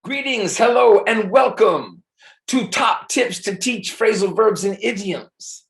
Greetings, hello, and welcome to Top Tips to Teach Phrasal Verbs and Idioms,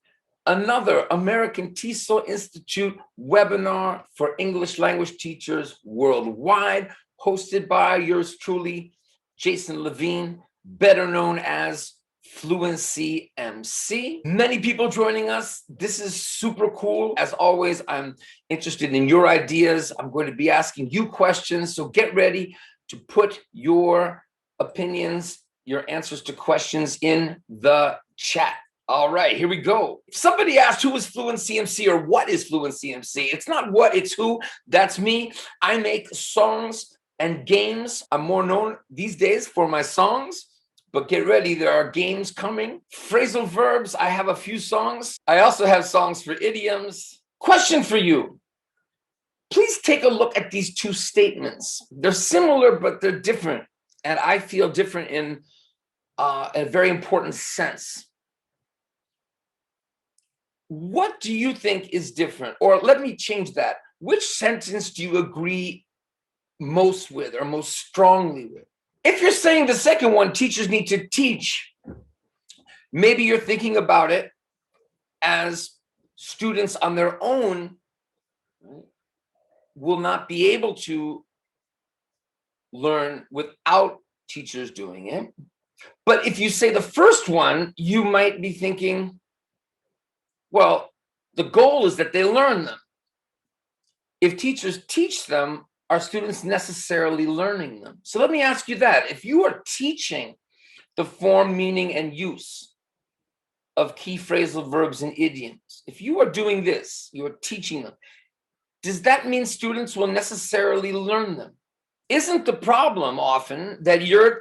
another American TESOL Institute webinar for English language teachers worldwide, hosted by yours truly, Jason Levine, better known as Fluency MC. Many people joining us. This is super cool. As always, I'm interested in your ideas. I'm going to be asking you questions, so get ready to put your opinions, your answers to questions in the chat. All right, here we go. Somebody asked who is Fluency MC or what is Fluency MC? It's not what, it's who. That's me. I make songs and games. I'm more known these days for my songs, but get ready, there are games coming. Phrasal verbs, I have a few songs. I also have songs for idioms. Question for you. Please take a look at these two statements. They're similar, but they're different. And I feel different in a very important sense. What do you think is different? Or let me change that. Which sentence do you agree most with or most strongly with? If you're saying the second one, teachers need to teach, maybe you're thinking about it as students on their own will not be able to learn without teachers doing it. But if you say the first one, you might be thinking, well, the goal is that they learn them. If teachers teach them, are students necessarily learning them? So let me ask you that. If you are teaching the form, meaning, and use of key phrasal verbs and idioms, if you are doing this, you are teaching them, does that mean students will necessarily learn them? Isn't the problem often that you're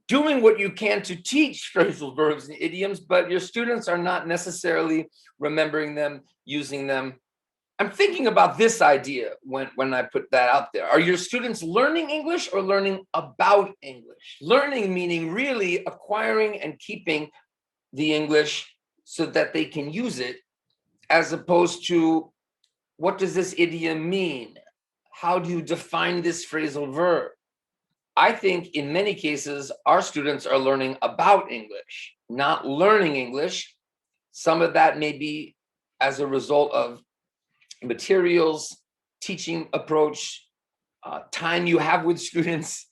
doing what you can to teach phrasal verbs and idioms, but your students are not necessarily remembering them, using them? I'm thinking about this idea when I put that out there. Are your students learning English or learning about English? Learning meaning really acquiring and keeping the English so that they can use it, as opposed to, what does this idiom mean? How do you define this phrasal verb? I think in many cases, our students are learning about English, not learning English. Some of that may be as a result of materials, teaching approach, time you have with students.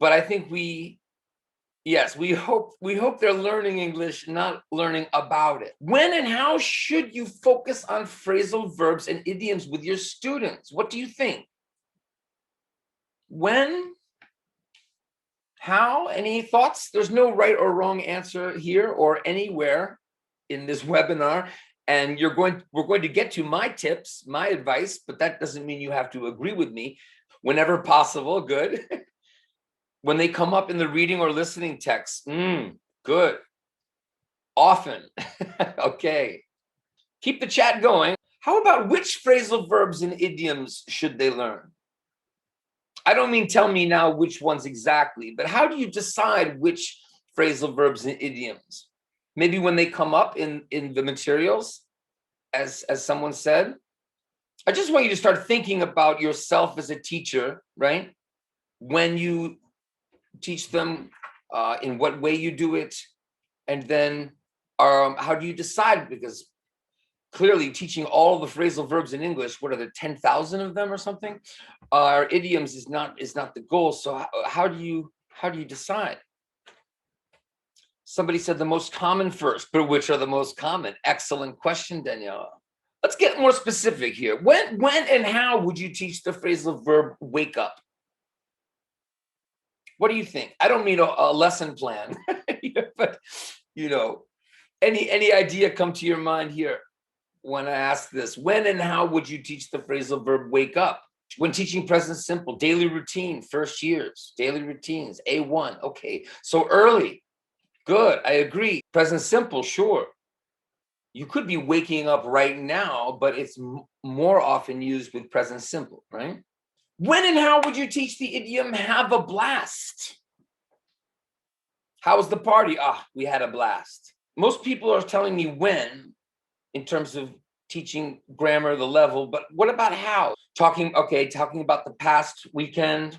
But I think we hope they're learning English, not learning about it. When and how should you focus on phrasal verbs and idioms with your students? What do you think? When? How? Any thoughts? There's no right or wrong answer here or anywhere in this webinar. And we're going to get to my tips, my advice, but that doesn't mean you have to agree with me. Whenever possible, good. When they come up in the reading or listening text, good. Often, okay. Keep the chat going. How about which phrasal verbs and idioms should they learn? I don't mean tell me now which ones exactly, but how do you decide which phrasal verbs and idioms? Maybe when they come up in the materials, as someone said. I just want you to start thinking about yourself as a teacher, right? When you teach them, in what way you do it, and then how do you decide? Because clearly teaching all the phrasal verbs in English, what are there, 10,000 of them or something? Our idioms is not the goal. So how do you decide? Somebody said the most common first, but which are the most common? Excellent question, Daniela. Let's get more specific here. When and how would you teach the phrasal verb wake up? What do you think? I don't mean a lesson plan, but any idea come to your mind here when I ask this? When and how would you teach the phrasal verb wake up? When teaching present simple, daily routine, first years, daily routines, A1. Okay, so early. Good, I agree. Present simple, sure. You could be waking up right now, but it's more often used with present simple, right? When and how would you teach the idiom have a blast? How was the party? We had a blast. Most people are telling me when, in terms of teaching grammar, the level, but what about how? Talking about the past weekend,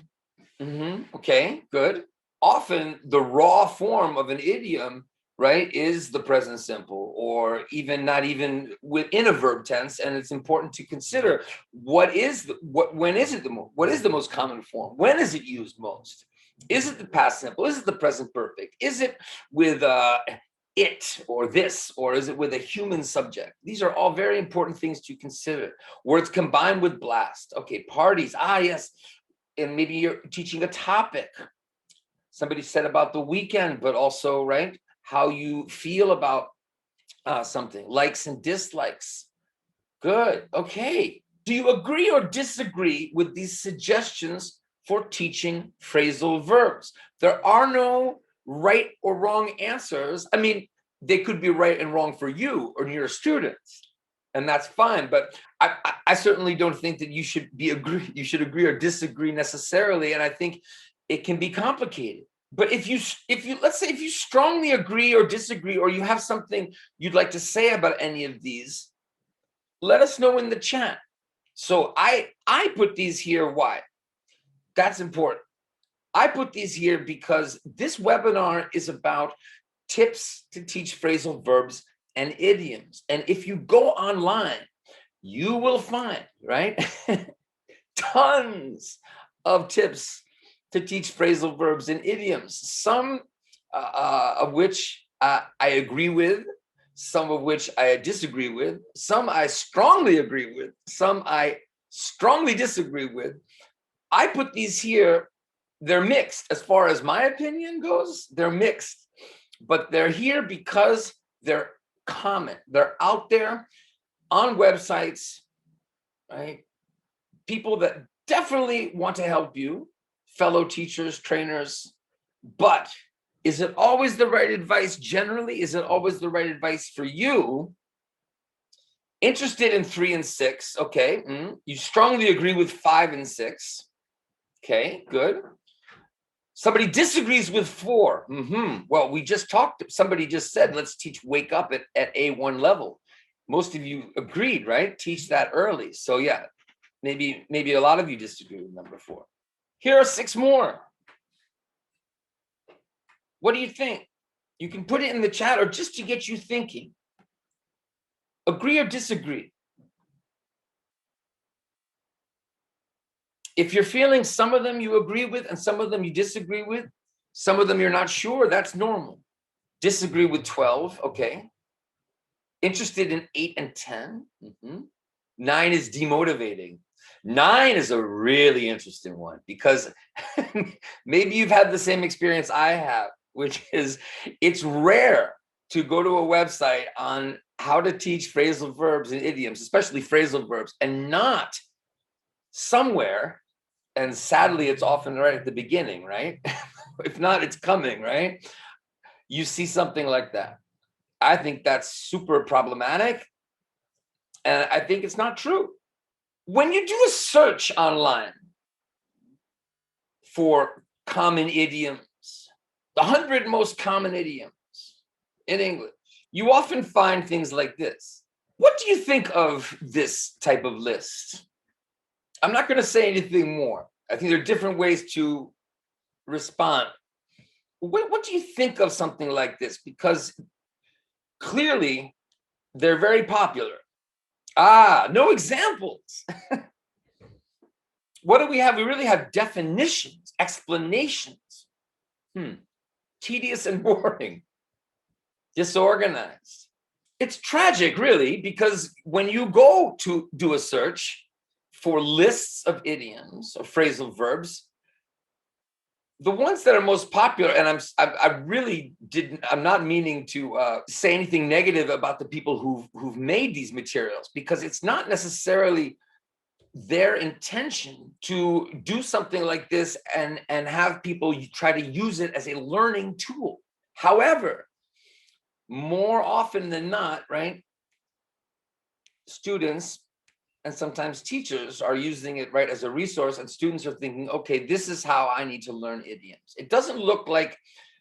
Okay, good. Often the raw form of an idiom, right, is the present simple, or even not even within a verb tense. And it's important to consider when is the most common form? When is it used most? Is it the past simple? Is it the present perfect? Is it with it or this, or is it with a human subject? These are all very important things to consider. Words combined with blast. Okay, parties. Ah, yes. And maybe you're teaching a topic. Somebody said about the weekend, but also, right, how you feel about something, likes and dislikes. Good. Okay. Do you agree or disagree with these suggestions for teaching phrasal verbs? There are no right or wrong answers. I mean, they could be right and wrong for you or your students, and that's fine. But I certainly don't think that you should agree or disagree necessarily. And I think it can be complicated. But if you let's say if you strongly agree or disagree, or you have something you'd like to say about any of these, let us know in the chat. So I put these here. Why? That's important. I put these here because this webinar is about tips to teach phrasal verbs and idioms. And if you go online, you will find, right, tons of tips to teach phrasal verbs and idioms, some of which I agree with, some of which I disagree with, some I strongly agree with, some I strongly disagree with. I put these here. They're mixed. As far as my opinion goes, they're mixed, but they're here because they're common. They're out there on websites, right? People that definitely want to help you, fellow teachers, trainers. But is it always the right advice generally? Is it always the right advice for you? Interested in 3 and 6, okay. You strongly agree with 5 and 6. Okay, good. Somebody disagrees with 4. Well, somebody just said, let's teach wake up at A1 level. Most of you agreed, right? Teach that early. So yeah, maybe a lot of you disagree with number 4. Here are 6 more. What do you think? You can put it in the chat, or just to get you thinking. Agree or disagree? If you're feeling some of them you agree with and some of them you disagree with, some of them you're not sure, that's normal. Disagree with 12, okay. Interested in 8 and 10. 9 is demotivating. 9 is a really interesting one, because maybe you've had the same experience I have, which is it's rare to go to a website on how to teach phrasal verbs and idioms, especially phrasal verbs, and not somewhere, and sadly it's often right at the beginning, right? If not, it's coming, right? You see something like that. I think that's super problematic, and I think it's not true. When you do a search online for common idioms, the 100 most common idioms in English, you often find things like this. What do you think of this type of list? I'm not going to say anything more. I think there are different ways to respond. What do you think of something like this? Because clearly they're very popular. No examples. What do we have? We really have definitions, explanations. Tedious and boring. Disorganized. It's tragic, really, because when you go to do a search for lists of idioms or phrasal verbs, the ones that are most popular, and I'm not meaning to say anything negative about the people who've made these materials, because it's not necessarily their intention to do something like this and have people try to use it as a learning tool. However, more often than not, right, students and sometimes teachers are using it, right, as a resource, and students are thinking, okay, this is how I need to learn idioms. It doesn't look like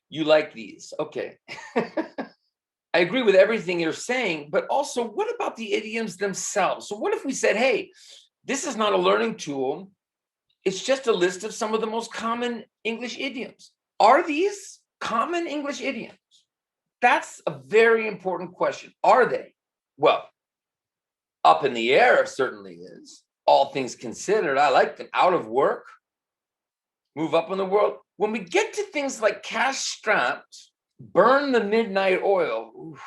you like these. Okay. I agree with everything you're saying, but also, what about the idioms themselves? So what if we said, hey, this is not a learning tool. It's just a list of some of the most common English idioms. Are these common English idioms? That's a very important question. Are they? Well, up in the air certainly is. All things considered, I like them. Out of work, move up in the world. When we get to things like cash strapped, burn the midnight oil, oof,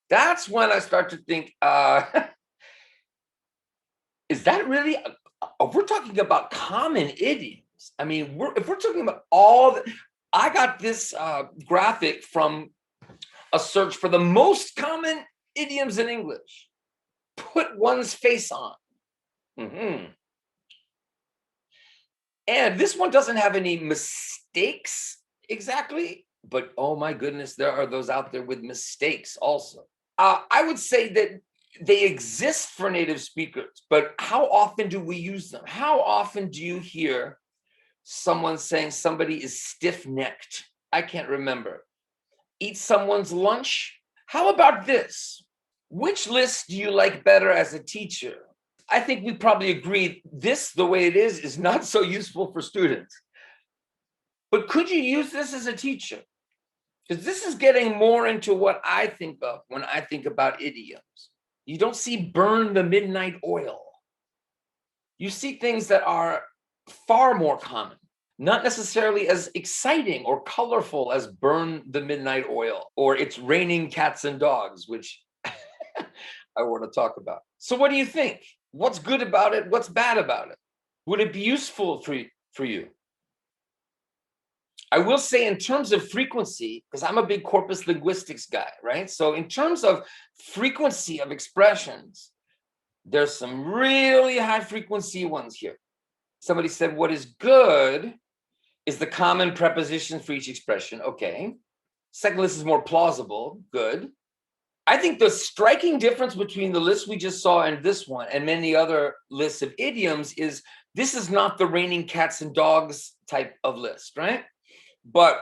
that's when I start to think, is that really, we're talking about common idioms. I mean, if we're talking about I got this graphic from a search for the most common idioms in English. Put one's face on. Mm-hmm. And this one doesn't have any mistakes exactly, but oh my goodness, there are those out there with mistakes also. I would say that they exist for native speakers, but how often do we use them? How often do you hear someone saying somebody is stiff-necked? I can't remember. Eat someone's lunch? How about this? Which list do you like better as a teacher? I think we probably agree this, the way it is not so useful for students. But could you use this as a teacher? Because this is getting more into what I think of when I think about idioms. You don't see burn the midnight oil. You see things that are far more common, not necessarily as exciting or colorful as burn the midnight oil or it's raining cats and dogs, which I want to talk about. So what do you think? What's good about it? What's bad about it? Would it be useful for you? I will say in terms of frequency, because I'm a big corpus linguistics guy, right? So in terms of frequency of expressions, there's some really high frequency ones here. Somebody said, what is good is the common preposition for each expression. Okay. Second list is more plausible. Good. I think the striking difference between the list we just saw and this one and many other lists of idioms is this is not the raining cats and dogs type of list, right? But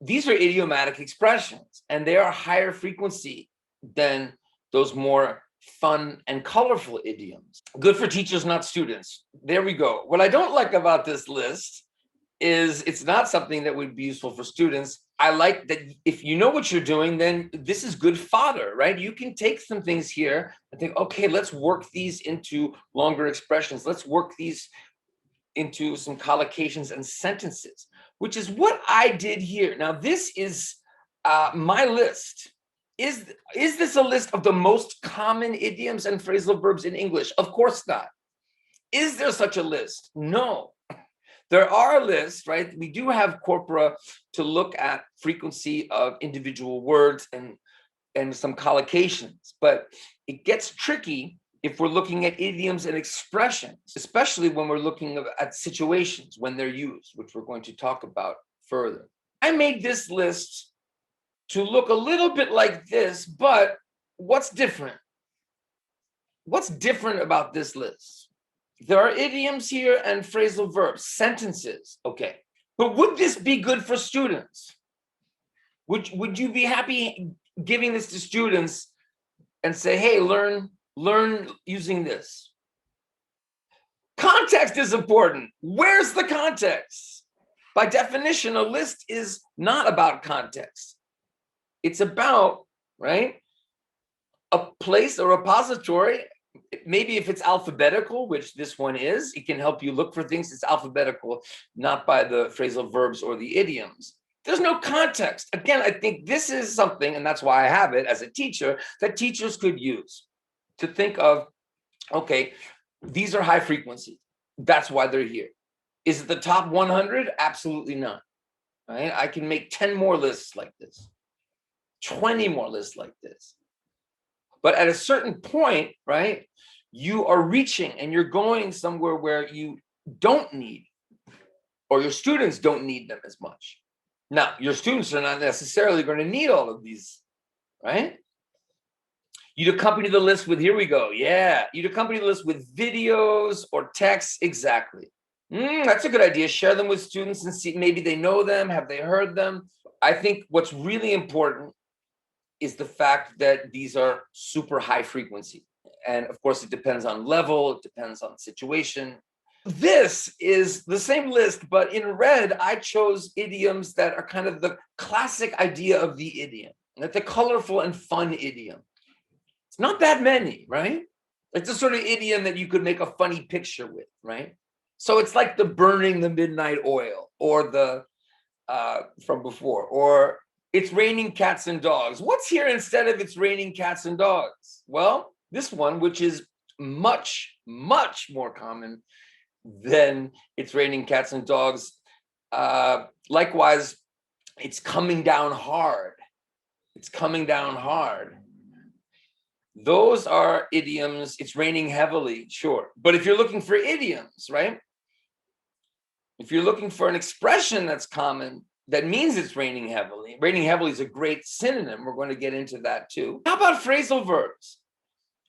these are idiomatic expressions, and they are higher frequency than those more fun and colorful idioms. Good for teachers, not students. There we go. What I don't like about this list is it's not something that would be useful for students. I like that if you know what you're doing, then this is good fodder, right? You can take some things here and think, okay, let's work these into longer expressions. Let's work these into some collocations and sentences, which is what I did here. Now, this is my list. Is this a list of the most common idioms and phrasal verbs in English? Of course not. Is there such a list? No. There are lists, right? We do have corpora to look at frequency of individual words and some collocations, but it gets tricky if we're looking at idioms and expressions, especially when we're looking at situations when they're used, which we're going to talk about further. I made this list to look a little bit like this, but what's different? What's different about this list? There are idioms here and phrasal verbs, sentences, okay. But would this be good for students? Would you be happy giving this to students and say, hey, learn using this? Context is important. Where's the context? By definition, a list is not about context. It's about, right, a place, a repository. Maybe if it's alphabetical, which this one is, it can help you look for things. It's alphabetical, not by the phrasal verbs or the idioms. There's no context. Again, I think this is something, and that's why I have it as a teacher, that teachers could use to think of, okay, these are high frequency. That's why they're here. Is it the top 100? Absolutely not. Right? I can make 10 more lists like this, 20 more lists like this. But at a certain point, right, you are reaching and you're going somewhere where you don't need, or your students don't need them as much. Now, your students are not necessarily going to need all of these, right? You'd accompany the list with, here we go. Yeah, you'd accompany the list with videos or text. Exactly. That's a good idea. Share them with students and see, maybe they know them. Have they heard them? I think what's really important is the fact that these are super high frequency. And of course, it depends on level. It depends on situation. this is the same list, but in red, I chose idioms that are kind of the classic idea of the idiom, like the colorful and fun idiom. It's not that many, right? It's the sort of idiom that you could make a funny picture with, right? So it's like the burning the midnight oil, or the from before, or it's raining cats and dogs. What's here instead of it's raining cats and dogs? Well, this one, which is much, much more common than it's raining cats and dogs. Likewise, it's coming down hard. It's coming down hard. Those are idioms. It's raining heavily, sure. But if you're looking for idioms, right? If you're looking for an expression that's common, that means it's raining heavily is a great synonym. We're going to get into that too. How about phrasal verbs?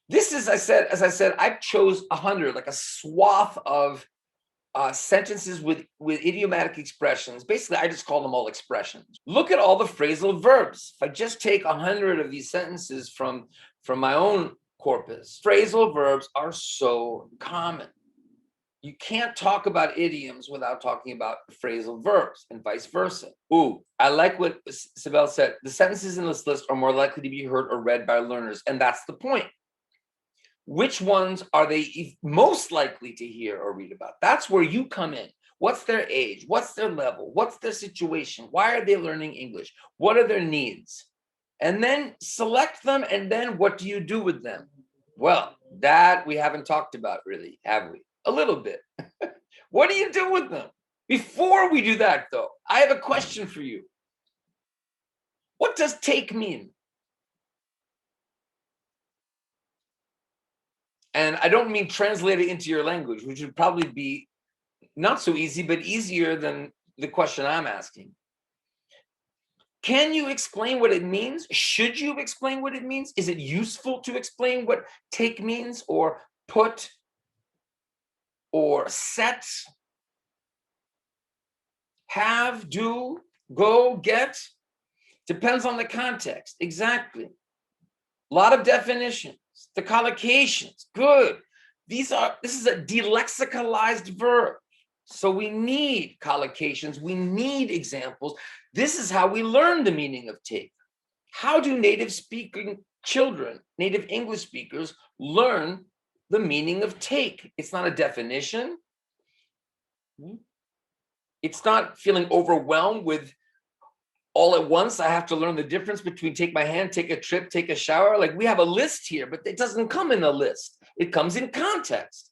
This is, as I said, I chose 100, like a swath of sentences with idiomatic expressions. Basically, I just call them all expressions. Look at all the phrasal verbs. If I just take 100 of these sentences from my own corpus, phrasal verbs are so common. You can't talk about idioms without talking about phrasal verbs, and vice versa. Ooh, I like what Sibel said. The sentences in this list are more likely to be heard or read by learners, and that's the point. Which ones are they most likely to hear or read about? That's where you come in. What's their age? What's their level? What's their situation? Why are they learning English? What are their needs? And then select them, and then what do you do with them? Well, that we haven't talked about really, have we? A little bit. What do you do with them? Before we do that, though, I have a question for you. What does take mean? And I don't mean translate it into your language, which would probably be not so easy, but easier than the question I'm asking. Can you explain what it means? Should you explain what it means? Is it useful to explain what take means, or put, or set, have, do, go, get? Depends on the context. Exactly. A lot of definitions. The collocations, good. This is a delexicalized verb. So we need collocations, we need examples. This is how we learn the meaning of take. How do native speaking children, native English speakers, learn the meaning of take? It's not a definition. It's not feeling overwhelmed with all at once. I have to learn the difference between take my hand, take a trip, take a shower. Like, we have a list here, but it doesn't come in a list. It comes in context.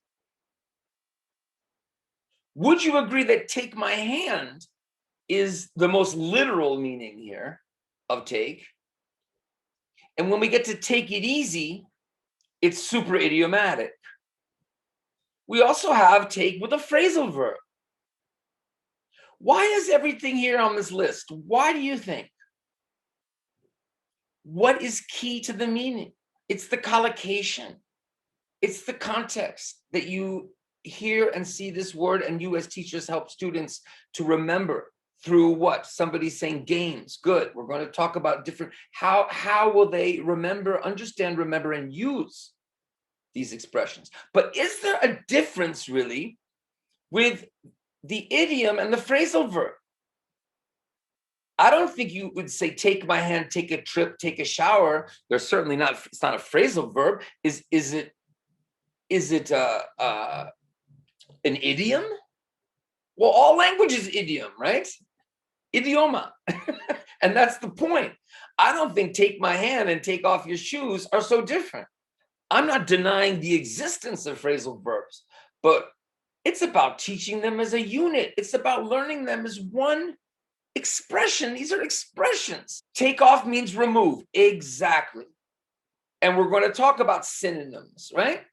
Would you agree that take my hand is the most literal meaning here of take? And when we get to take it easy, it's super idiomatic. We also have take with a phrasal verb. Why is everything here on this list? Why do you think? What is key to the meaning? It's the collocation. It's the context that you hear and see this word, and you as teachers help students to remember through what? Somebody saying games. Good. We're going to talk about different, how will they remember, understand, remember, and use these expressions. But is there a difference really with the idiom and the phrasal verb? I don't think you would say take my hand, take a trip, take a shower. There's certainly not, it's not a phrasal verb. Is it an idiom? Well, all language is idiom, right? Idioma. And that's the point. I don't think take my hand and take off your shoes are so different. I'm not denying the existence of phrasal verbs, but it's about teaching them as a unit. It's about learning them as one expression. These are expressions. Take off means remove. Exactly. And we're going to talk about synonyms, right?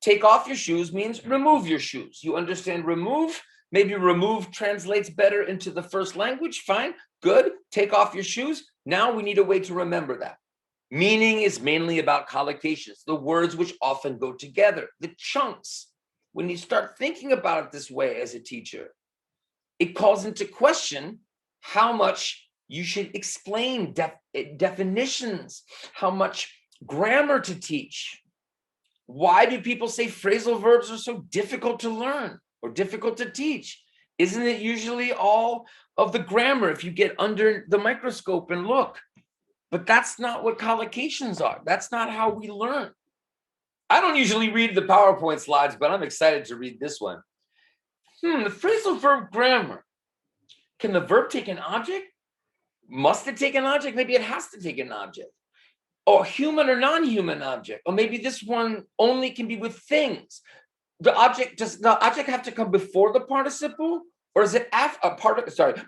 Take off your shoes means remove your shoes. You understand remove? Maybe remove translates better into the first language. Fine, good. Take off your shoes. Now we need a way to remember that. Meaning is mainly about collocations, the words which often go together, the chunks. When you start thinking about it this way as a teacher, it calls into question how much you should explain definitions, how much grammar to teach. Why do people say phrasal verbs are so difficult to learn? or difficult to teach? Isn't it usually all of the grammar if you get under the microscope and look? But that's not what collocations are. That's not how we learn. I don't usually read the PowerPoint slides, but I'm excited to read this one. The phrasal verb grammar. Can the verb take an object? Must it take an object? Maybe it has to take an object. Or human or non-human object. Or maybe this one only can be with things. Does the object have to come before the participle? Or is it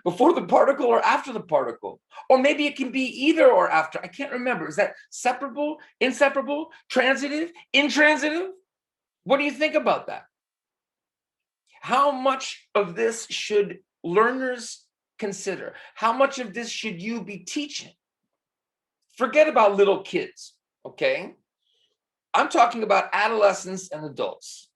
before the particle or after the particle? Or maybe it can be either or after. I can't remember. Is that separable, inseparable, transitive, intransitive? What do you think about that? How much of this should learners consider? How much of this should you be teaching? Forget about little kids, okay? I'm talking about adolescents and adults.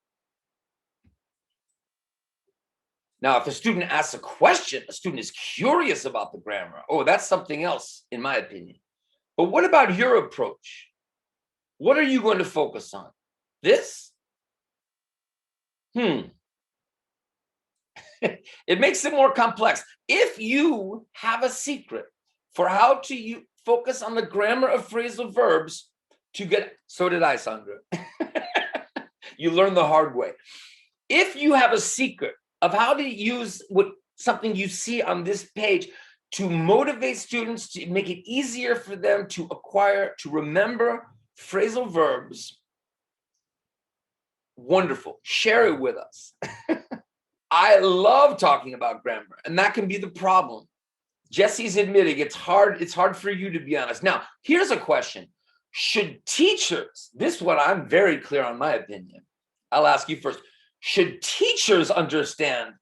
Now, if a student asks a question, a student is curious about the grammar. Oh, that's something else, in my opinion. But what about your approach? What are you going to focus on? This? It makes it more complex. If you have a secret for how to focus on the grammar of phrasal verbs to get, so did I, Sandra. You learn the hard way. If you have a secret of how to use something you see on this page to motivate students, to make it easier for them to acquire, to remember phrasal verbs, wonderful. Share it with us. I love talking about grammar, and that can be the problem. Jesse's admitting it's hard for you to be honest. Now, here's a question. Should teachers, this one I'm very clear on my opinion. I'll ask you first. Should teachers understand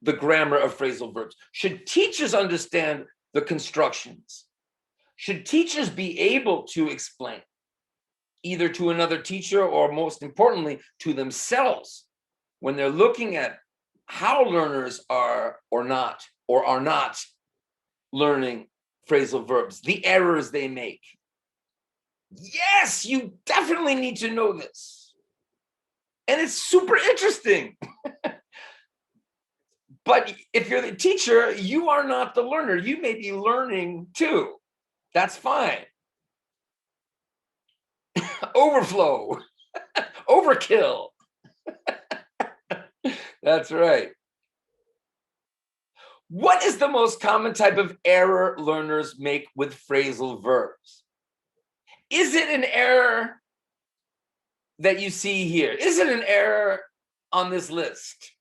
the grammar of phrasal verbs? Should teachers understand the constructions? Should teachers be able to explain either to another teacher or most importantly to themselves when they're looking at how learners are or are not learning phrasal verbs, the errors they make? Yes, you definitely need to know this. And it's super interesting. But if you're the teacher, you are not the learner. You may be learning too. That's fine. Overflow, overkill. That's right. What is the most common type of error learners make with phrasal verbs? Is it an error that you see here? Is it an error on this list?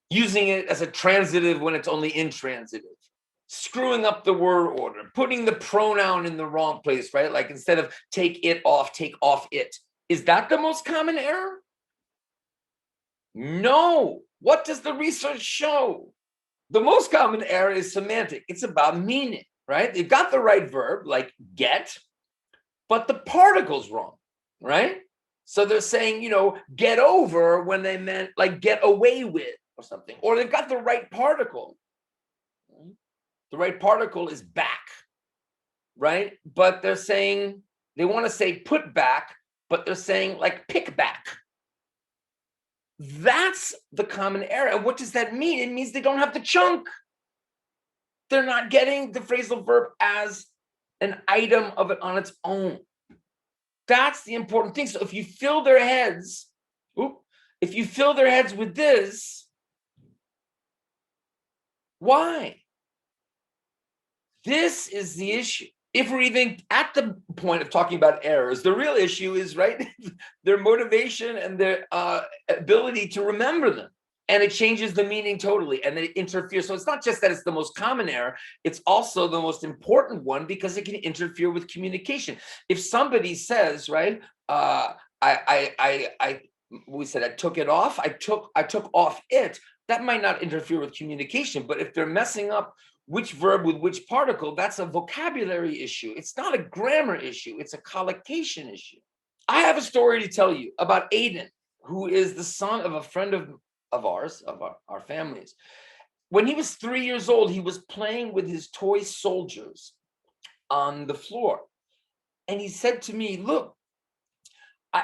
Using it as a transitive when it's only intransitive, screwing up the word order, putting the pronoun in the wrong place, right? Like instead of take it off, take off it. Is that the most common error? No. What does the research show? The most common error is semantic. It's about meaning, right? They've got the right verb, like get, but the particle's wrong, right? So they're saying, get over when they meant like get away with or something. Or they've got the right particle. The right particle is back, right? But they're saying, they want to say put back, but they're saying like pick back. That's the common error. And what does that mean? It means they don't have the chunk. They're not getting the phrasal verb as an item of it on its own. That's the important thing. So if you fill their heads, with this, why? This is the issue. If we're even at the point of talking about errors, the real issue is, right, their motivation and their ability to remember them. And it changes the meaning totally, and it interferes. So it's not just that it's the most common error, it's also the most important one because it can interfere with communication. If somebody says, right, we said I took it off, I took off it, that might not interfere with communication. But if they're messing up which verb with which particle, that's a vocabulary issue. It's not a grammar issue, it's a collocation issue. I have a story to tell you about Aiden, who is the son of a friend of ours, of our families. When he was 3 years old, he was playing with his toy soldiers on the floor. And he said to me, look,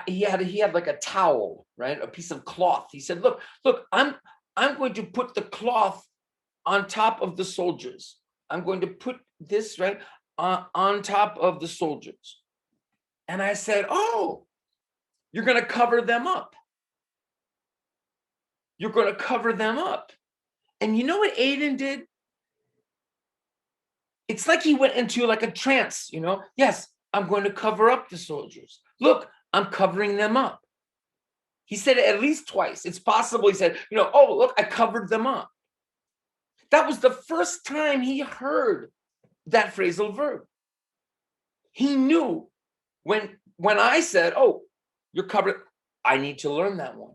he had like a towel, right? A piece of cloth. He said, look, I'm going to put the cloth on top of the soldiers. I'm going to put this right on top of the soldiers. And I said, oh, you're going to cover them up. You're going to cover them up. And you know what Aiden did? It's like he went into like a trance, you know? Yes, I'm going to cover up the soldiers. Look, I'm covering them up. He said it at least twice. It's possible he said, you know, oh, look, I covered them up. That was the first time he heard that phrasal verb. He knew when I said, oh, you're covered, I need to learn that one.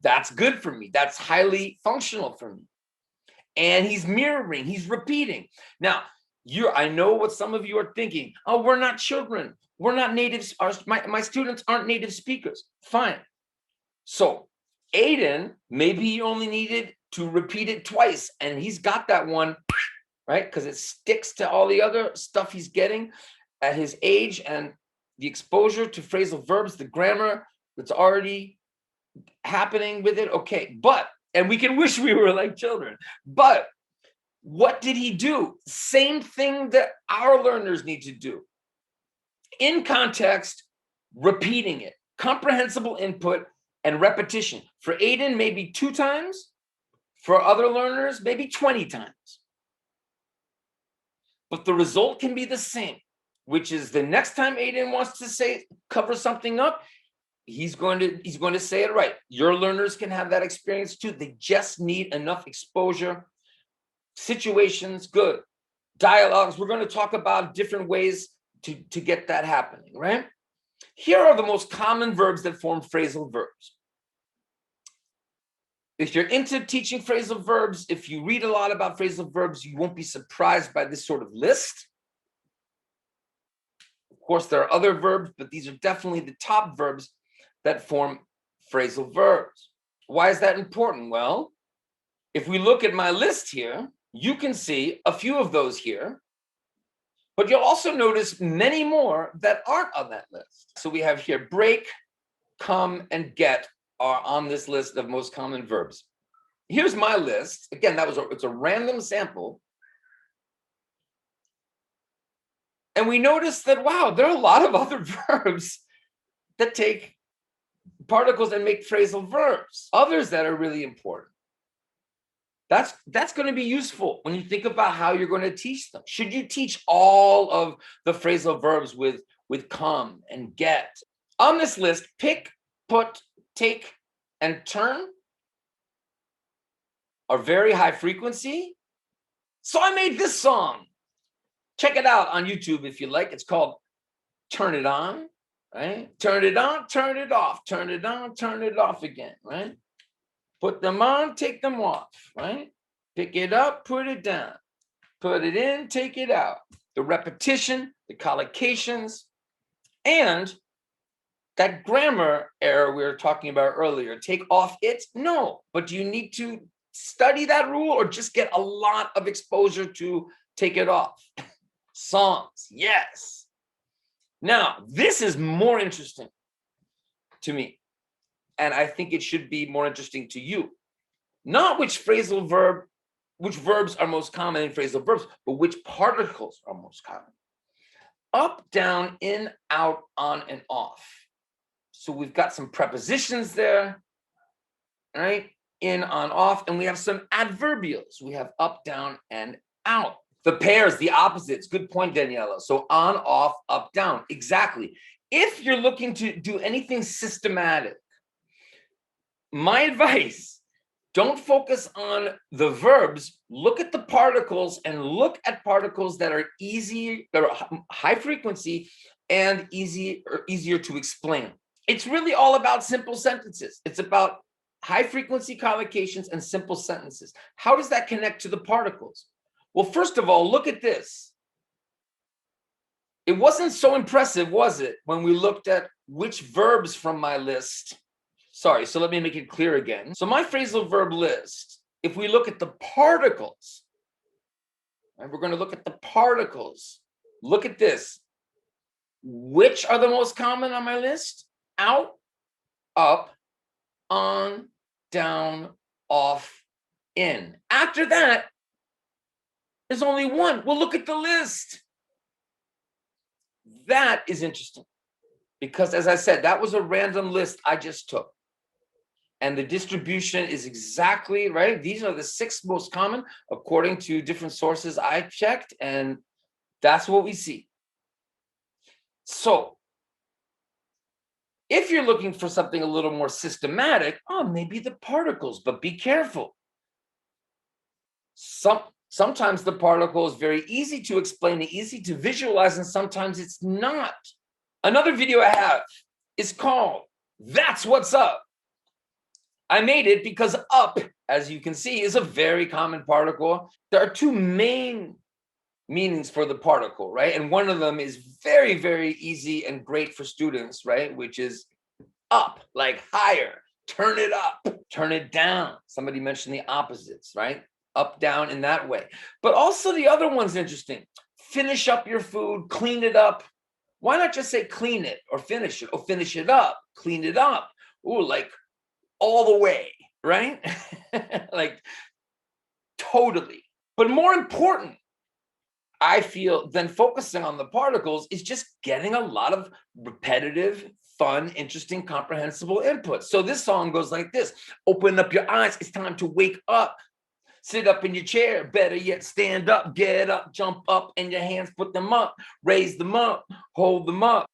That's good for me. That's highly functional for me. And he's mirroring, he's repeating. Now, I know what some of you are thinking. Oh, we're not children. We're not natives. My students aren't native speakers. Fine. So Aiden, maybe he only needed to repeat it twice, and he's got that one, right? Because it sticks to all the other stuff he's getting at his age and the exposure to phrasal verbs, the grammar that's already happening with it. Okay, and we can wish we were like children, but what did he do? Same thing that our learners need to do. In context, repeating it, comprehensible input and repetition. For Aiden, maybe 2 times. For other learners, maybe 20 times. But the result can be the same, which is the next time Aiden wants to cover something up, he's going to say it right. Your learners can have that experience too. They just need enough exposure. Situations, good. Dialogues, we're going to talk about different ways to get that happening, right? Here are the most common verbs that form phrasal verbs. If you're into teaching phrasal verbs, if you read a lot about phrasal verbs, you won't be surprised by this sort of list. Of course, there are other verbs, but these are definitely the top verbs that form phrasal verbs. Why is that important? Well, if we look at my list here, you can see a few of those here, but you'll also notice many more that aren't on that list. So we have here break, come, and get are on this list of most common verbs. Here's my list. Again, it's a random sample. And we notice that, wow, there are a lot of other verbs that take particles and make phrasal verbs, others that are really important. That's going to be useful when you think about how you're going to teach them. Should you teach all of the phrasal verbs with come and get? On this list, pick, put, take, and turn are very high frequency. So I made this song. Check it out on YouTube if you like. It's called Turn It On, right? Turn it on, turn it off, turn it on, turn it off again, right? Put them on, take them off, right? Pick it up, put it down. Put it in, take it out. The repetition, the collocations, and that grammar error we were talking about earlier. Take off it? No. But do you need to study that rule or just get a lot of exposure to take it off? Songs, yes. Now, this is more interesting to me. And I think it should be more interesting to you. Not which verbs are most common in phrasal verbs, but which particles are most common. Up, down, in, out, on, and off. So we've got some prepositions there, right? In, on, off, and we have some adverbials. We have up, down, and out. The pairs, the opposites. Good point, Daniela. So on, off, up, down. Exactly. If you're looking to do anything systematic, my advice, don't focus on the verbs. Look at the particles and look at particles that are high frequency and easier to explain. It's really all about simple sentences. It's about high frequency collocations and simple sentences. How does that connect to the particles? Well, first of all, look at this. It wasn't so impressive, was it, when we looked at which verbs from my list? Sorry, so let me make it clear again. So my phrasal verb list, if we look at the particles, right, we're going to look at the particles. Look at this. Which are the most common on my list? out, up, on, down, off, in. After that, there's only one. Well, look at the list. That is interesting because, as I said, that was a random list I just took. And the distribution is exactly right. These are the 6 most common according to different sources I checked, and that's what we see. So if you're looking for something a little more systematic, maybe the particles, but be careful. Sometimes the particle is very easy to explain and easy to visualize, and sometimes it's not. Another video I have is called That's What's Up. I made it because up, as you can see, is a very common particle. There are 2 main meanings for the particle, right? And one of them is very, very easy and great for students, right? Which is up, like higher, turn it up, turn it down. Somebody mentioned the opposites, right? Up, down in that way. But also the other one's interesting. Finish up your food, clean it up. Why not just say clean it or finish it or finish it up, clean it up? Ooh, like all the way, right? Like totally. But more important, I feel, than focusing on the particles is just getting a lot of repetitive, fun, interesting, comprehensible input. So this song goes like this. Open up your eyes. It's time to wake up. Sit up in your chair. Better yet, stand up, get up, jump up, and your hands, put them up, raise them up, hold them up.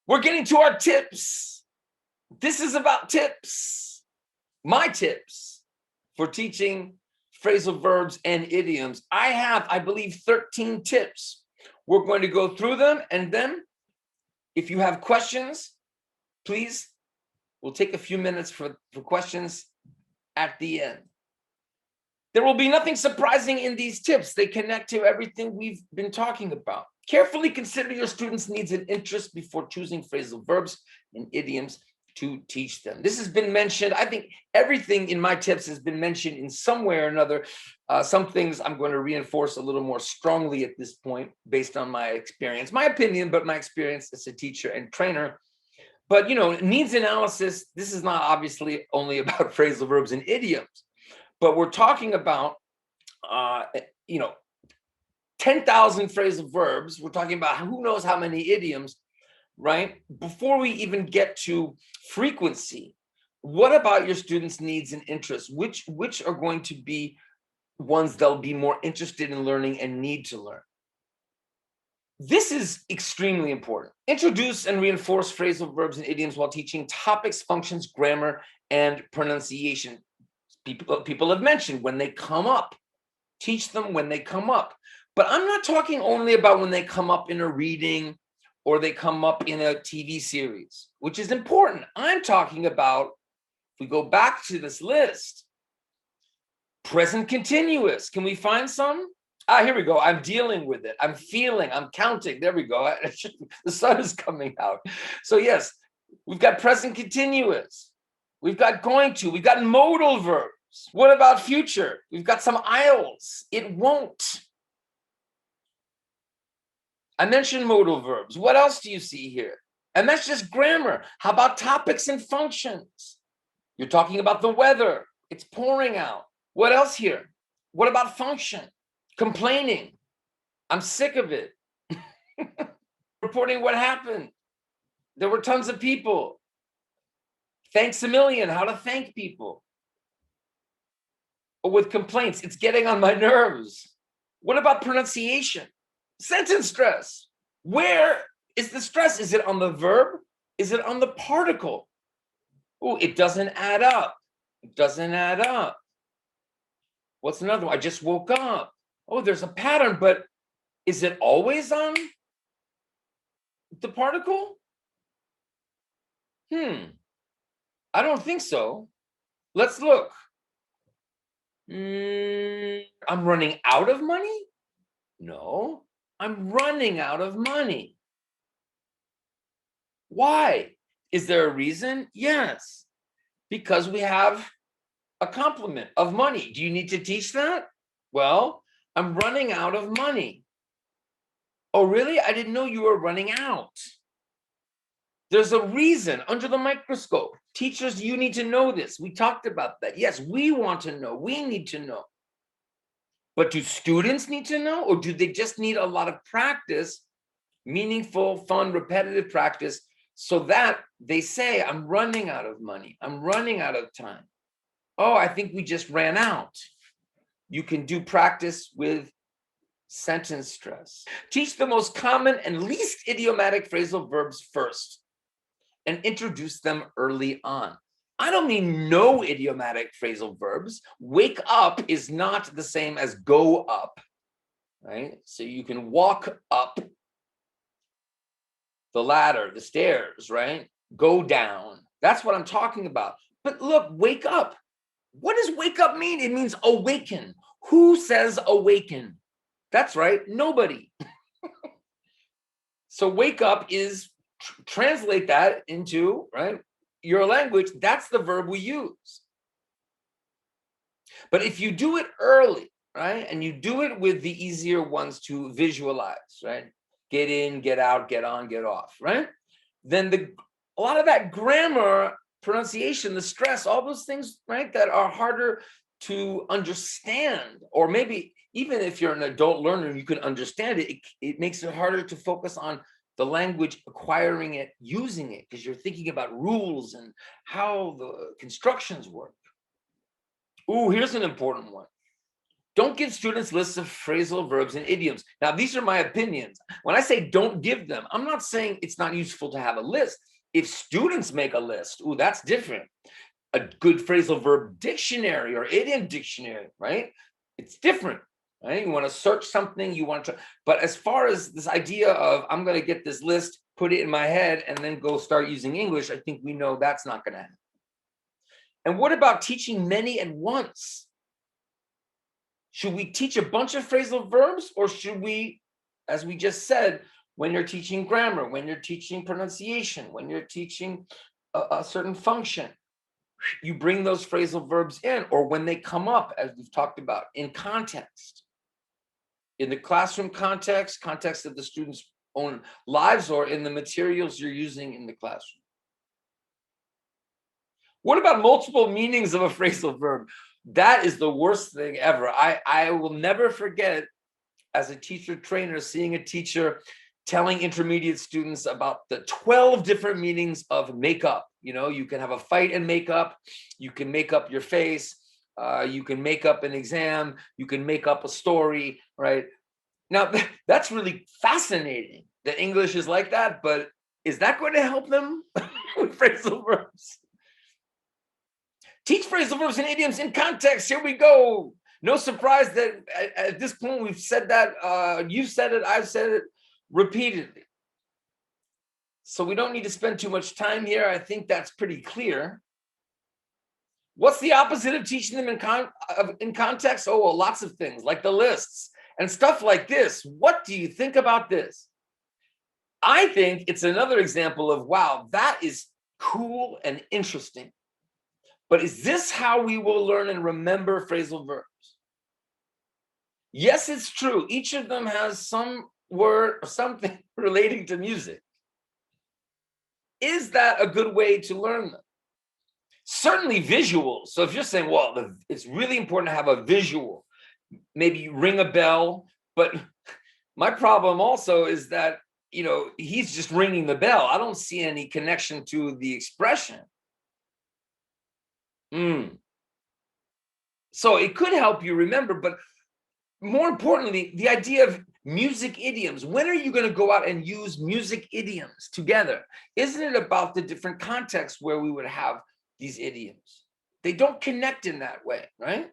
We're getting to our tips. This is about tips. My tips for teaching phrasal verbs and idioms. I have, I believe, 13 tips. We're going to go through them, and then if you have questions, please, we'll take a few minutes for questions at the end. There will be nothing surprising in these tips. They connect to everything we've been talking about. Carefully consider your students' needs and interests before choosing phrasal verbs and idioms to teach them. This has been mentioned. I think everything in my tips has been mentioned in some way or another. Some things I'm going to reinforce a little more strongly at this point based on my experience, my opinion, but my experience as a teacher and trainer. But, needs analysis, this is not obviously only about phrasal verbs and idioms, but we're talking about, 10,000 phrasal verbs. We're talking about who knows how many idioms, right? Before we even get to frequency, what about your students' needs and interests? Which are going to be ones they'll be more interested in learning and need to learn? This is extremely important. Introduce and reinforce phrasal verbs and idioms while teaching topics, functions, grammar, and pronunciation. People have mentioned when they come up, teach them when they come up. But I'm not talking only about when they come up in a reading or they come up in a TV series, which is important. I'm talking about, if we go back to this list, present continuous. Can we find some? Here we go. I'm dealing with it. I'm feeling, I'm counting. There we go. The sun is coming out. So yes, we've got present continuous. We've got going to, we've got modal verbs. What about future? We've got some IELTS. It won't. I mentioned modal verbs. What else do you see here? And that's just grammar. How about topics and functions? You're talking about the weather. It's pouring out. What else here? What about function? Complaining. I'm sick of it. Reporting what happened. There were tons of people. Thanks a million. How to thank people. Or with complaints, it's getting on my nerves. What about pronunciation? Sentence stress. Where is the stress? Is it on the verb? Is it on the particle? Oh, it doesn't add up. It doesn't add up. What's another one? I just woke up. Oh, there's a pattern, but is it always on the particle? I don't think so. Let's look. I'm running out of money? No, I'm running out of money. Why? Is there a reason? Yes, because we have a complement of money. Do you need to teach that? Well, I'm running out of money. Oh, really? I didn't know you were running out. There's a reason under the microscope. Teachers, you need to know this. We talked about that. Yes, we want to know. We need to know. But do students need to know, or do they just need a lot of practice, meaningful, fun, repetitive practice, so that they say, I'm running out of money. I'm running out of time. Oh, I think we just ran out. You can do practice with sentence stress. Teach the most common and least idiomatic phrasal verbs first and introduce them early on. I don't mean no idiomatic phrasal verbs. Wake up is not the same as go up, right? So you can walk up the ladder, the stairs, right? Go down. That's what I'm talking about. But look, wake up. What does wake up mean? It means awaken. Who says awaken? That's right, nobody. So wake up is, translate that into, right, your language, that's the verb we use. But if you do it early, right, and you do it with the easier ones to visualize, right, get in, get out, get on, get off, right, then a lot of that grammar, pronunciation, the stress, all those things, right, that are harder to understand, or maybe even if you're an adult learner, you can understand it, it makes it harder to focus on the language, acquiring it, using it, because you're thinking about rules and how the constructions work. Ooh, here's an important one. Don't give students lists of phrasal verbs and idioms. Now, these are my opinions. When I say don't give them, I'm not saying it's not useful to have a list. If students make a list, ooh, that's different. A good phrasal verb dictionary or idiom dictionary, right? It's different, right? You want to search something, you want to, but as far as this idea of I'm going to get this list, put it in my head, and then go start using English, I think we know that's not going to happen. And what about teaching many at once? Should we teach a bunch of phrasal verbs, or should we, as we just said, when you're teaching grammar, when you're teaching pronunciation, when you're teaching a certain function, you bring those phrasal verbs in, or when they come up, as we've talked about, in context, in the classroom context of the students' own lives, or in the materials you're using in the classroom. What about multiple meanings of a phrasal verb? That is the worst thing ever. I will never forget, as a teacher trainer, seeing a teacher telling intermediate students about the 12 different meanings of makeup. You know, you can have a fight and make up, you can make up your face, you can make up an exam, you can make up a story, right? Now, that's really fascinating that English is like that, but is that going to help them with phrasal verbs? Teach phrasal verbs and idioms in context. Here we go. No surprise that at this point we've said that. You've said it, I've said it repeatedly. So we don't need to spend too much time here. I think that's pretty clear. What's the opposite of teaching them in context? Oh, well, lots of things, like the lists and stuff like this. What do you think about this? I think it's another example of, wow, that is cool and interesting. But is this how we will learn and remember phrasal verbs? Yes, it's true. Each of them has some word or something relating to music. Is that a good way to learn them? Certainly visuals. So if you're saying, well, it's really important to have a visual, maybe you ring a bell, but my problem also is that, you know, he's just ringing the bell. I don't see any connection to the expression. So it could help you remember, but more importantly, the idea of music idioms. When are you going to go out and use music idioms together? Isn't it about the different contexts where we would have these idioms? They don't connect in that way, right?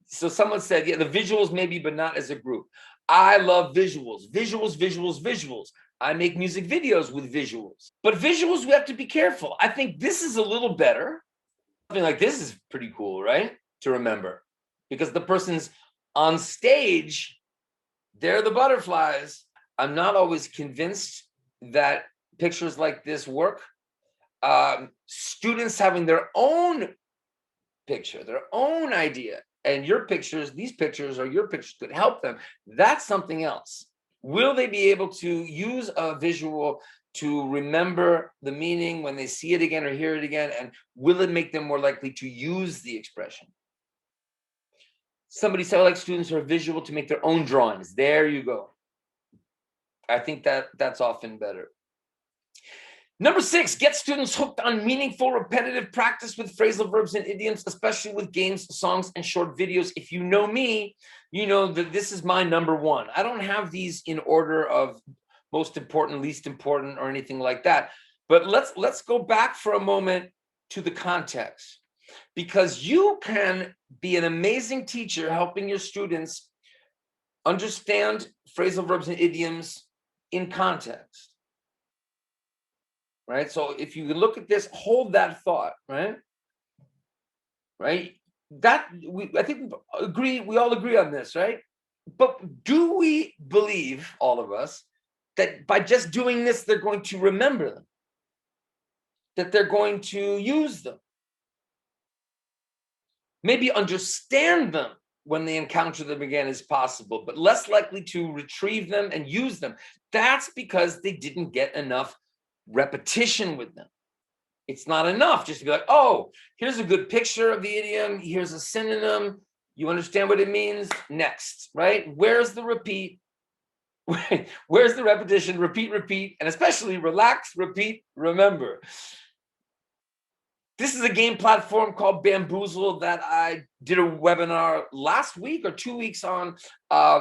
So someone said, yeah, the visuals maybe, but not as a group. I love visuals, visuals, visuals, visuals. I make music videos with visuals. But visuals, we have to be careful. I think this is a little better. Something like this is pretty cool, right? To remember, because the person's on stage, they're the butterflies. I'm not always convinced that pictures like this work. Students having their own picture, their own idea, and your pictures, these pictures or your pictures could help them. That's something else. Will they be able to use a visual to remember the meaning when they see it again or hear it again? And will it make them more likely to use the expression? Somebody said, I like students who are visual to make their own drawings. There you go. I think that's often better. Number 6, get students hooked on meaningful, repetitive practice with phrasal verbs and idioms, especially with games, songs, and short videos. If you know me, you know that this is my number 1. I don't have these in order of most important, least important, or anything like that. But let's go back for a moment to the context, because you can be an amazing teacher helping your students understand phrasal verbs and idioms in context. Right? So if you look at this, hold that thought, right? Right? I think we all agree on this, right? But do we believe, all of us, that by just doing this, they're going to remember them? That they're going to use them? Maybe understand them when they encounter them again is possible, but less likely to retrieve them and use them. That's because they didn't get enough repetition with them. It's not enough just to be like, oh, here's a good picture of the idiom, here's a synonym, you understand what it means, next, right? Where's the repeat? Where's the repetition? Repeat, and especially relax, repeat, remember. This is a game platform called Bamboozle that I did a webinar last week or 2 weeks on.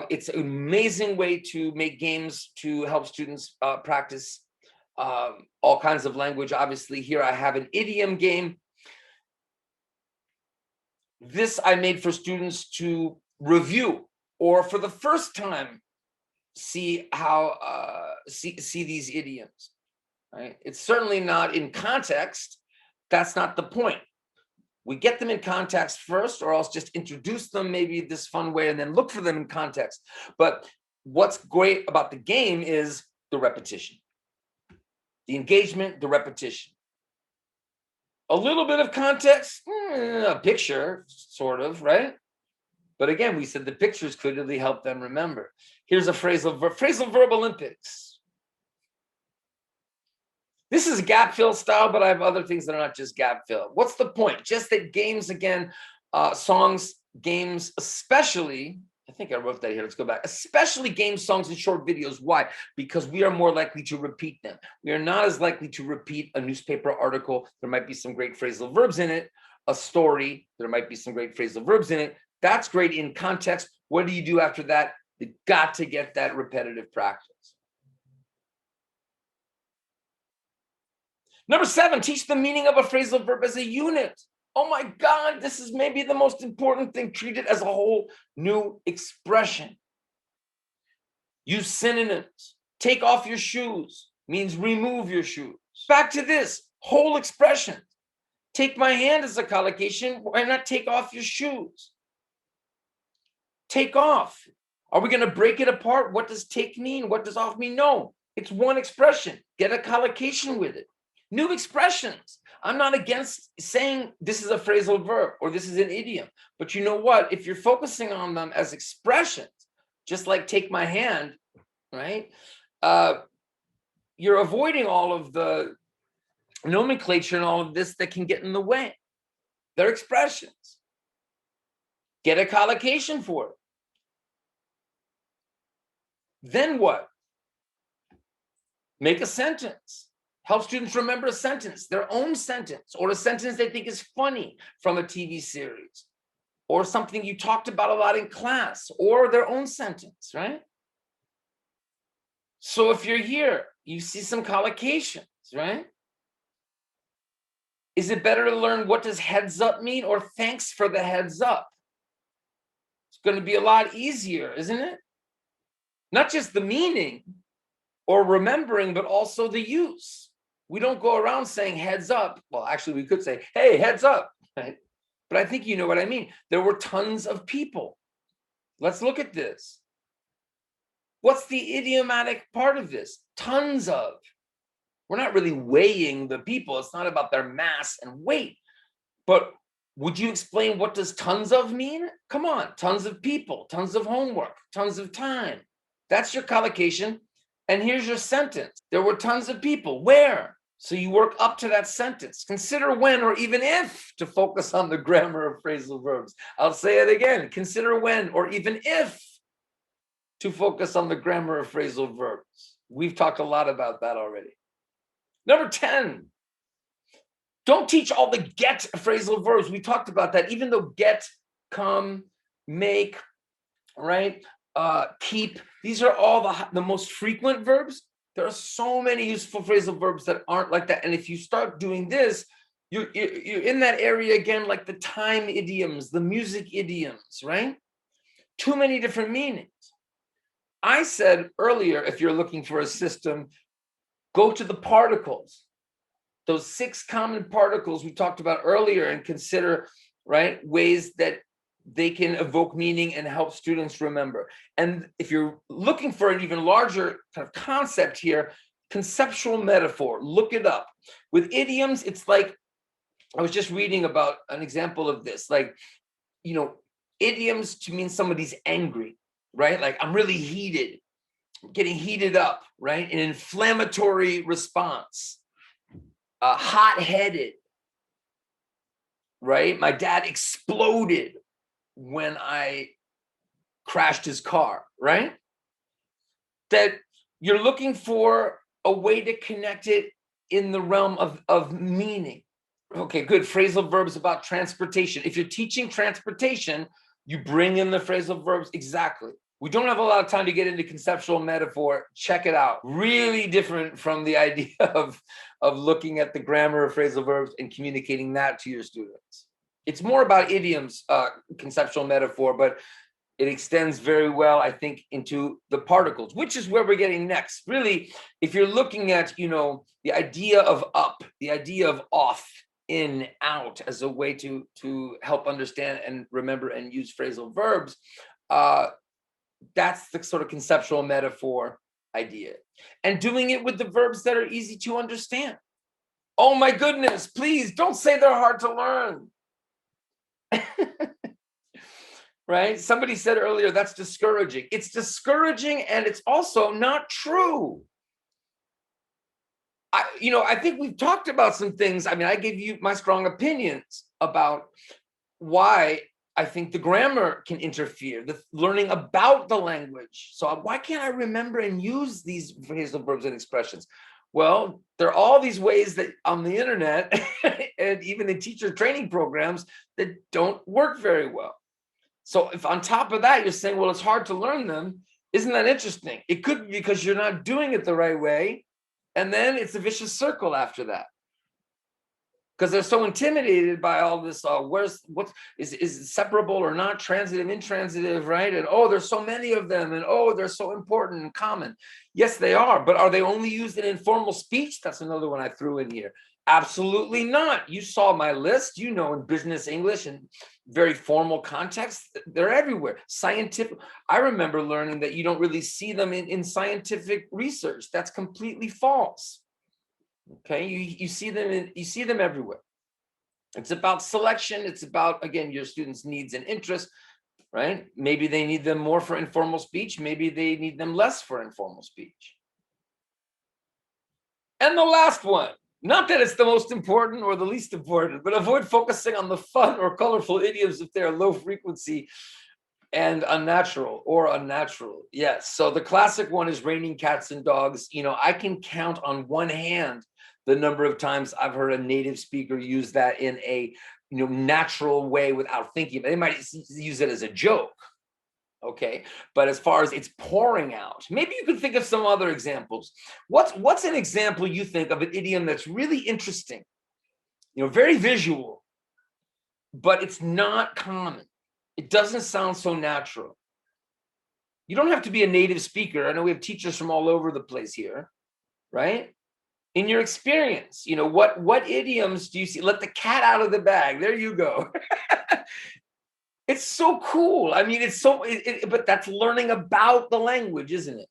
It's an amazing way to make games to help students practice all kinds of language. Obviously, here I have an idiom game. This I made for students to review, or for the first time, see how see these idioms. Right? It's certainly not in context. That's not the point. We get them in context first, or else just introduce them maybe this fun way and then look for them in context. But what's great about the game is the repetition. The engagement, the repetition. A little bit of context, a picture, sort of, right? But again, we said the pictures could really help them remember. Here's a phrasal verb Olympics. This is gap fill style, but I have other things that are not just gap fill. What's the point? Just that games, again, songs, games, especially, I think I wrote that here. Let's go back. Especially games, songs, and short videos. Why? Because we are more likely to repeat them. We are not as likely to repeat a newspaper article. There might be some great phrasal verbs in it. A story, there might be some great phrasal verbs in it. That's great in context. What do you do after that? You got to get that repetitive practice. Number 7, teach the meaning of a phrasal verb as a unit. Oh my God, this is maybe the most important thing. Treat it as a whole new expression. Use synonyms. Take off your shoes means remove your shoes. Back to this, whole expression. Take my hand as a collocation. Why not take off your shoes? Take off. Are we going to break it apart? What does take mean? What does off mean? No, it's one expression. Get a collocation with it. New expressions. I'm not against saying this is a phrasal verb or this is an idiom, but you know what? If you're focusing on them as expressions, just like take my hand, right? You're avoiding all of the nomenclature and all of this that can get in the way. They're expressions. Get a collocation for it. Then what? Make a sentence. Help students remember a sentence, their own sentence, or a sentence they think is funny from a TV series, or something you talked about a lot in class, or their own sentence, right? So if you're here, you see some collocations, right? Is it better to learn what does heads up mean, or thanks for the heads up? It's going to be a lot easier, isn't it? Not just the meaning or remembering, but also the use. We don't go around saying heads up. Well, actually, we could say, hey, heads up, right? But I think you know what I mean. There were tons of people. Let's look at this. What's the idiomatic part of this? Tons of. We're not really weighing the people. It's not about their mass and weight. But would you explain what does tons of mean? Come on, tons of people, tons of homework, tons of time. That's your collocation. And here's your sentence. There were tons of people. Where? So you work up to that sentence. Consider when or even if to focus on the grammar of phrasal verbs. I'll say it again. Consider when or even if to focus on the grammar of phrasal verbs. We've talked a lot about that already. Number 10, don't teach all the get phrasal verbs. We talked about that. Even though get, come, make, right, keep, these are all the most frequent verbs. There are so many useful phrasal verbs that aren't like that. And if you start doing this, you're in that area again, like the time idioms, the music idioms, right? Too many different meanings. I said earlier, if you're looking for a system, go to the particles, those 6 common particles we talked about earlier, and consider, right, ways that they can evoke meaning and help students remember. And if you're looking for an even larger kind of concept here, conceptual metaphor, look it up. With idioms, it's like, I was just reading about an example of this, like, idioms to mean somebody's angry, right? Like, I'm really heated, getting heated up, right? An inflammatory response, hot-headed, right? My dad exploded when I crashed his car, right? That you're looking for a way to connect it in the realm of meaning. Okay, good. Phrasal verbs about transportation. If you're teaching transportation, you bring in the phrasal verbs. Exactly. We don't have a lot of time to get into conceptual metaphor. Check it out. Really different from the idea of looking at the grammar of phrasal verbs and communicating that to your students. It's more about idioms, conceptual metaphor, but it extends very well, I think, into the particles, which is where we're getting next. Really, if you're looking at, the idea of up, the idea of off, in, out, as a way to help understand and remember and use phrasal verbs, that's the sort of conceptual metaphor idea. And doing it with the verbs that are easy to understand. Oh my goodness, please don't say they're hard to learn. Right? Somebody said earlier, that's discouraging. It's discouraging, and it's also not true. I think we've talked about some things. I mean, I gave you my strong opinions about why I think the grammar can interfere, the learning about the language. So why can't I remember and use these phrasal verbs and expressions? Well, there are all these ways that on the internet and even in teacher training programs that don't work very well. So if on top of that, you're saying, well, it's hard to learn them, isn't that interesting? It could be because you're not doing it the right way. And then it's a vicious circle after that. Because they're so intimidated by all this, is it separable or not, transitive, intransitive, right? And there's so many of them, and they're so important and common. Yes, they are, but are they only used in informal speech? That's another one I threw in here. Absolutely not. You saw my list, in business English and very formal context, they're everywhere. Scientific, I remember learning that you don't really see them in scientific research. That's completely false. Okay, you see them everywhere. It's about selection. It's about, again, your students' needs and interests, right? Maybe they need them more for informal speech. Maybe they need them less for informal speech. And the last one, not that it's the most important or the least important, but avoid focusing on the fun or colorful idioms if they're low frequency and unnatural. Yes. So the classic one is raining cats and dogs. I can count on one hand the number of times I've heard a native speaker use that in a natural way without thinking. They might use it as a joke. Okay. But as far as it's pouring out, maybe you could think of some other examples. What's an example you think of an idiom that's really interesting, very visual, but it's not common? It doesn't sound so natural. You don't have to be a native speaker. I know we have teachers from all over the place here, right? In your experience, what idioms do you see? Let the cat out of the bag. There you go. It's so cool. I mean, it's so, but that's learning about the language, isn't it?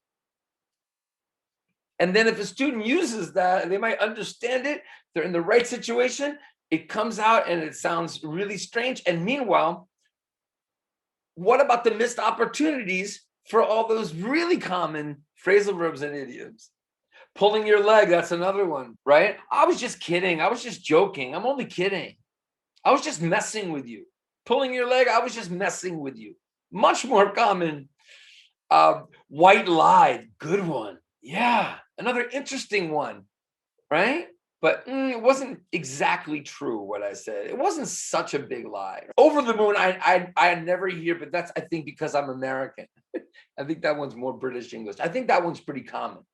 And then if a student uses that, they might understand it. They're in the right situation. It comes out and it sounds really strange. And meanwhile, what about the missed opportunities for all those really common phrasal verbs and idioms. Pulling your leg, that's another one, right? I was just kidding. I was just joking. I'm only kidding. I was just messing with you. Pulling your leg, I was just messing with you. Much more common. White lied, good one. Yeah, another interesting one, right? But it wasn't exactly true what I said. It wasn't such a big lie. Over the moon, I never hear, but that's, I think, because I'm American. I think that one's more British English. I think that one's pretty common.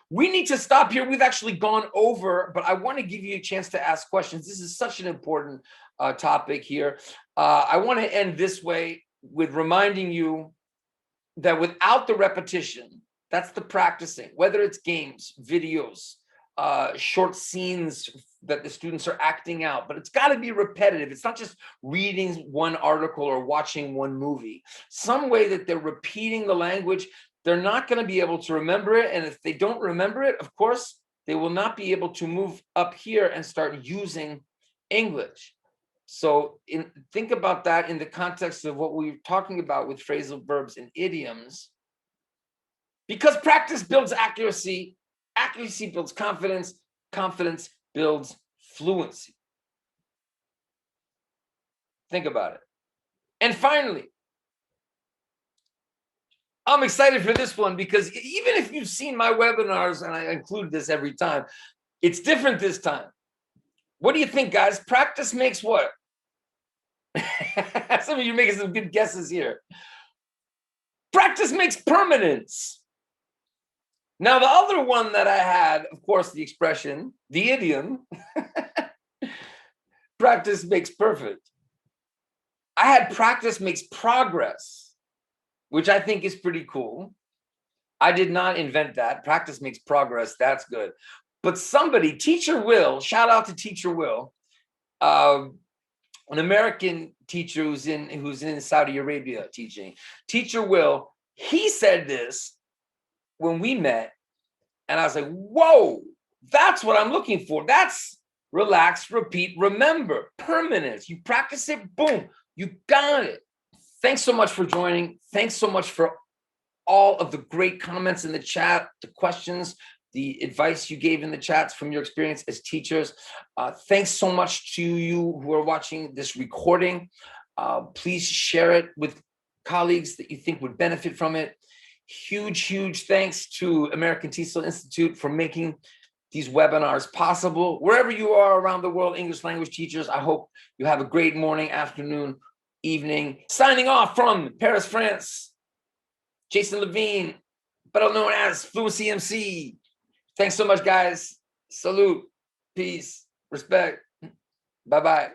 We need to stop here. We've actually gone over, but I want to give you a chance to ask questions. This is such an important topic here. I want to end this way with reminding you that without the repetition, that's the practicing, whether it's games, videos, short scenes that the students are acting out, but it's got to be repetitive. It's not just reading one article or watching one movie. Some way that they're repeating the language, they're not going to be able to remember it. And if they don't remember it, of course, they will not be able to move up here and start using English. So think about that in the context of what we were talking about with phrasal verbs and idioms. Because practice builds accuracy, accuracy builds confidence, confidence builds fluency. Think about it. And finally, I'm excited for this one because even if you've seen my webinars, and I include this every time, it's different this time. What do you think, guys? Practice makes what? Some of you are making some good guesses here. Practice makes permanence. Now, the other one that I had, of course, the expression, the idiom, practice makes perfect. I had practice makes progress, which I think is pretty cool. I did not invent that. Practice makes progress. That's good. But somebody, Teacher Will, shout out to Teacher Will, an American teacher who's in Saudi Arabia teaching. Teacher Will, he said this when we met, and I was like, whoa, that's what I'm looking for. That's relax, repeat, remember, permanence. You practice it, boom, you got it. Thanks so much for joining. Thanks so much for all of the great comments in the chat, the questions, the advice you gave in the chats from your experience as teachers. Thanks so much to you who are watching this recording. Please share it with colleagues that you think would benefit from it. Huge, huge thanks to American TESOL Institute for making these webinars possible. Wherever you are around the world, English language teachers, I hope you have a great morning, afternoon, evening. Signing off from Paris, France, Jason Levine, better known as Fluency MC. Thanks so much, guys. Salute, peace, respect. Bye-bye.